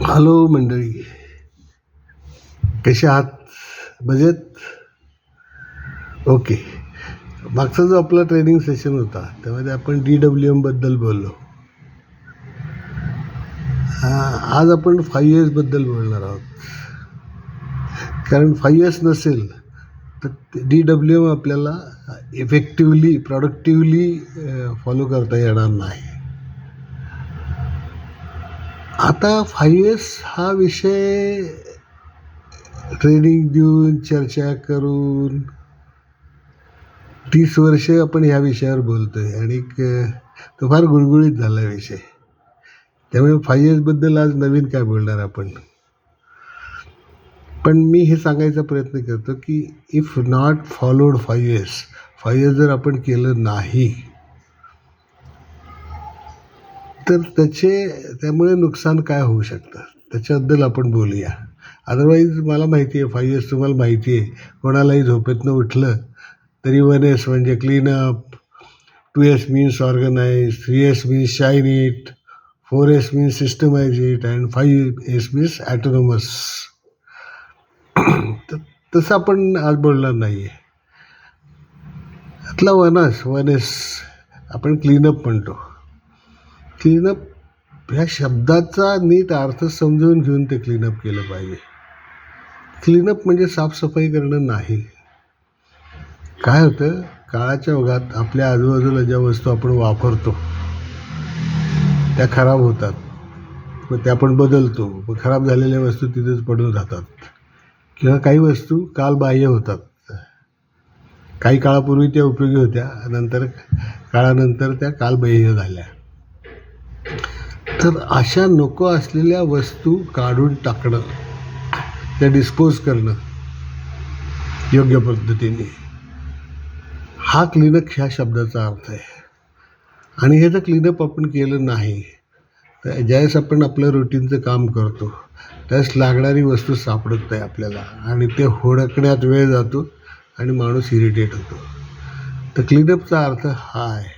Hello मंडळी, कसे आहात? मजेत? ओके. मागचा जो आपला ट्रेनिंग सेशन होता त्यामध्ये आपण DWM बद्दल बोललो. आज आपण 5 S बद्दल बोलणार आहोत. कारण 5 S नसेल तर DWM आपल्याला इफेक्टिवली प्रॉडक्टिवली फॉलो करता येणार नाही. आता 5 S हा विषय ट्रेनिंग देऊन चर्चा करून 30 वर्ष आपण ह्या विषयावर बोलतोय आणि तो फार गुळगुळीत झाला विषय. त्यामुळे 5 S बद्दल आज नवीन काय बोलणार आपण. पण मी हे सांगायचा प्रयत्न करतो की इफ नॉट फॉलोड 5 S जर आपण केलं नाही तर त्यामुळे नुकसान काय होऊ शकतं त्याच्याबद्दल आपण बोलूया. अदरवाईज मला माहिती आहे 5 S तुम्हाला माहिती आहे. कोणालाही झोपेतनं उठलं तरी 1 S म्हणजे cleanup, 2 S means organize, 3 S means shine it, 4 S means systematize it and 5 S means autonomous. तसं आपण आज बोलणार नाही आहे. यातला 1 S आपण क्लीनअप म्हणतो. क्लीनअप ह्या शब्दाचा नीट अर्थ समजून घेऊन ते क्लीनअप केलं पाहिजे. क्लीनअप म्हणजे साफसफाई करणं नाही. काय होतं, काळाच्या ओघात आपल्या आजूबाजूला ज्या वस्तू आपण वापरतो त्या खराब होतात, मग त्या आपण बदलतो. मग खराब झालेल्या वस्तू तिथेच पडून राहतात किंवा काही वस्तू कालबाह्य होतात. काही काळापूर्वी त्या उपयोगी होत्या, काळानंतर त्या कालबाह्य झाल्या. तर अशा नको असलेल्या वस्तू काढून टाकणं, त्या डिस्पोज करणं योग्य पद्धतीने, हा क्लीनअप ह्या शब्दाचा अर्थ आहे. आणि हे जर क्लीनअप आपण केलं नाही तर ज्यावेळेस आपण आपलं रुटीनचं काम करतो त्यावेळेस लागणारी वस्तू सापडत नाही आपल्याला आणि ते हुडकण्यात वेळ जातो आणि माणूस इरिटेट होतो. तर क्लीनअपचा अर्थ हा आहे.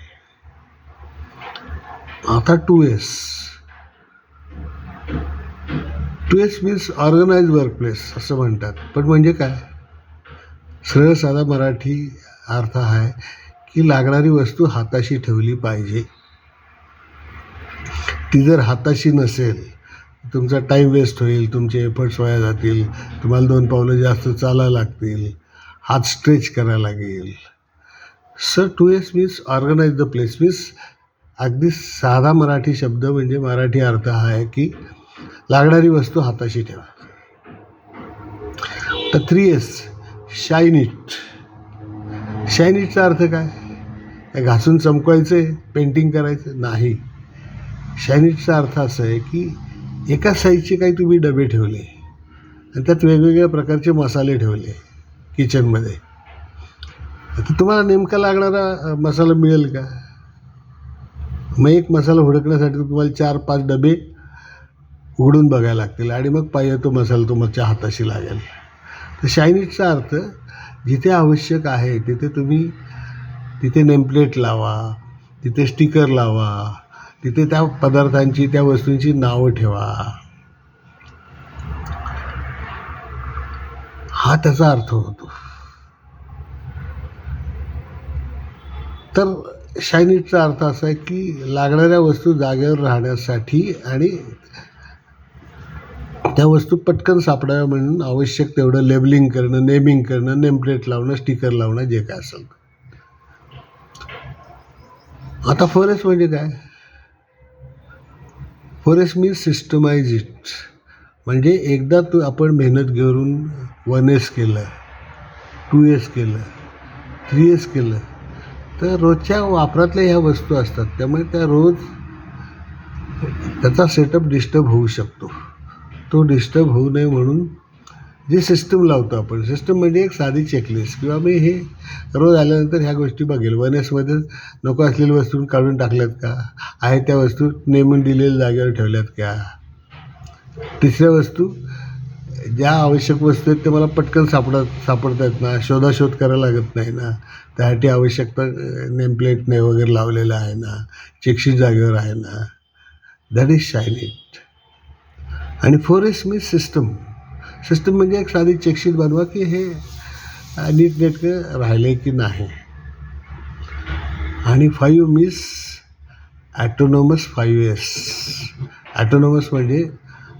आता 2 S मीन्स ऑर्गनाइज वर्कप्लेस असं म्हणतात. पण म्हणजे काय? सरळ साधा मराठी अर्थ आहे की लागणारी वस्तू हाताशी ठेवली पाहिजे. ती जर हाताशी नसेल तुमचा टाईम वेस्ट होईल, तुमचे एफर्ट्स वाया जातील, तुम्हाला 2 पावलं जास्त चालायला लागतील, हात स्ट्रेच करायला लागेल. Sir 2 S means organize the place means अगदी साधा मराठी शब्द म्हणजे मराठी अर्थ हा आहे की लागणारी वस्तू हाताशी ठेवा. तर 3 S शाईन इट. शाईन इटचा अर्थ काय? घासून चमकवायचं आहे, पेंटिंग करायचं नाही. शाईन इटचा अर्थ असा आहे की एका साईजचे काही तुम्ही डबे ठेवले आणि त्यात वेगवेगळ्या प्रकारचे मसाले ठेवले किचनमध्ये, तर तुम्हाला नेमका लागणारा मसाला मिळेल का? मग एक मसाला हुडकण्यासाठी तुम्हाला 4-5 डबे उघडून बघायला लागतील आणि मग पाहिजे तो मसाला तुमच्या हाताशी लागेल. तर शाईन इटचा अर्थ जिथे आवश्यक आहे तिथे नेमप्लेट लावा, तिथे स्टिकर लावा, तिथे त्या पदार्थांची, त्या वस्तूंची नावं ठेवा. हा त्याचा अर्थ होतो. तर शाईन इटचा अर्थ असा आहे की लागणाऱ्या वस्तू जागेवर राहण्यासाठी आणि त्या वस्तू पटकन सापडाव्या म्हणून आवश्यक तेवढं लेबलिंग करणं, नेमिंग करणं, नेमप्लेट लावणं, स्टिकर लावणं, जे काय असेल. आता 4 S म्हणजे काय? 4 S मीन्स सिस्टमाइज इट. म्हणजे एकदा आपण मेहनत घेऊन 1 S केलं, 2 S केलं, 3 S केलं तर रोजच्या वापरातल्या ह्या वस्तू असतात. त्यामुळे त्या रोज त्याचा सेटअप डिस्टर्ब होऊ शकतो. तो डिस्टर्ब होऊ नये म्हणून जे सिस्टम लावतो आपण, सिस्टम म्हणजे एक साधी चेकलिस्ट किंवा मी हे रोज आल्यानंतर ह्या गोष्टी बघेल. 1 Sमध्ये नको असलेल्या वस्तू काढून टाकल्यात का, आहे त्या वस्तू नेमून दिलेल्या जागेवर ठेवल्यात का, तिसऱ्या वस्तू ज्या आवश्यक वस्तू आहेत ते मला पटकन सापडत आहेत ना, शोधाशोध करायला लागत नाही ना, त्यासाठी आवश्यकता नेमप्लेट नाही वगैरे लावलेलं आहे ना, चेकशीट जागेवर आहे ना. That is shine it. आणि 4S मीन्स सिस्टम. सिस्टम म्हणजे एक साधी चेकशीट बनवा की हे नीटनेटकं राहिले की नाही. आणि 5 मीन्स ॲटोनॉमस 5S. ॲटोनॉमस म्हणजे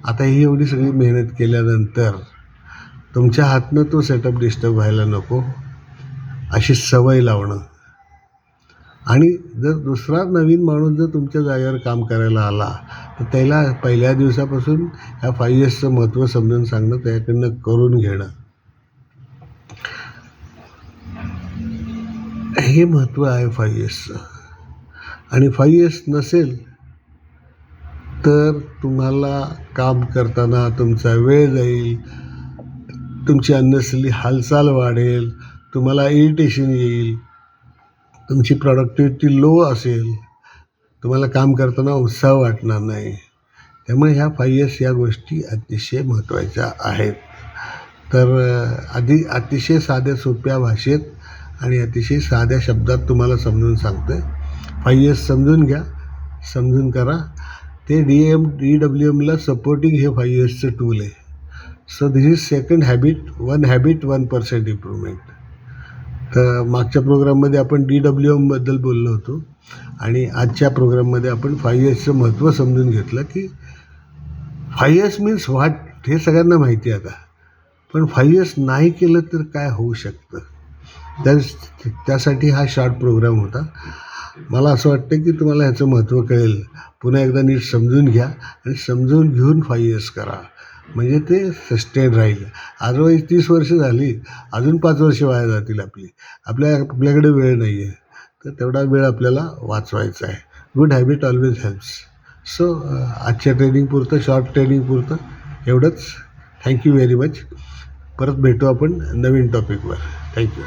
आता ही एवढी सगळी मेहनत केल्यानंतर तुमच्या हातनं तो सेटअप डिस्टर्ब व्हायला नको अशी सवय लावणं. आणि जर दुसरा नवीन माणूस जर तुमच्या जागेवर काम करायला आला तर त्याला पहिल्या दिवसापासून ह्या 5Sचं महत्त्व समजून सांगणं, त्याच्याकडनं करून घेणं, हे महत्त्व आहे 5Sचं. आणि 5S नसेल तर तुम्हाला काम करताना तुमचा वेळ जाईल, तुमची अननेसेसरी हालचाल वाढेल, तुम्हाला इरिटेशन येईल, तुमची प्रॉडक्टिव्हिटी लो असेल, तुम्हाला काम करताना उत्साह वाटणार नाही. त्यामुळे ह्या 5S या गोष्टी अतिशय महत्त्वाच्या आहेत. तर अतिशय साध्या सोप्या भाषेत आणि अतिशय साध्या शब्दात तुम्हाला समजून सांगतो आहे. 5S समजून घ्या, समजून करा. ते DWMला सपोर्टिंग हे 5Sचं टूल आहे. So this is second habit, 1 habit 1% improvement. तर मागच्या प्रोग्राममध्ये आपण DWMबद्दल बोललो होतो आणि आजच्या प्रोग्राममध्ये आपण 5Sचं महत्त्व समजून घेतलं की 5S मीन्स व्हॉट हे सगळ्यांना माहिती आहे आता. पण 5S नाही केलं तर काय होऊ शकतं, त्यासाठी हा शॉर्ट प्रोग्राम होता. मला असं वाटतं की तुम्हाला ह्याचं महत्त्व कळेल. पुन्हा एकदा नीट समजून घ्या आणि समजून घेऊन 5S करा, म्हणजे ते सस्टेन राहील. अदरवाईज 30 वर्ष झाली, अजून 5 वर्ष वाया जातील आपल्याकडे वेळ नाही आहे. तर तेवढा वेळ आपल्याला वाचवायचा आहे. Good habit always helps. So आजच्या ट्रेनिंगपुरतं, शॉर्ट ट्रेनिंगपुरतं एवढंच. Thank you very much. परत भेटू आपण नवीन टॉपिकवर. थँक्यू.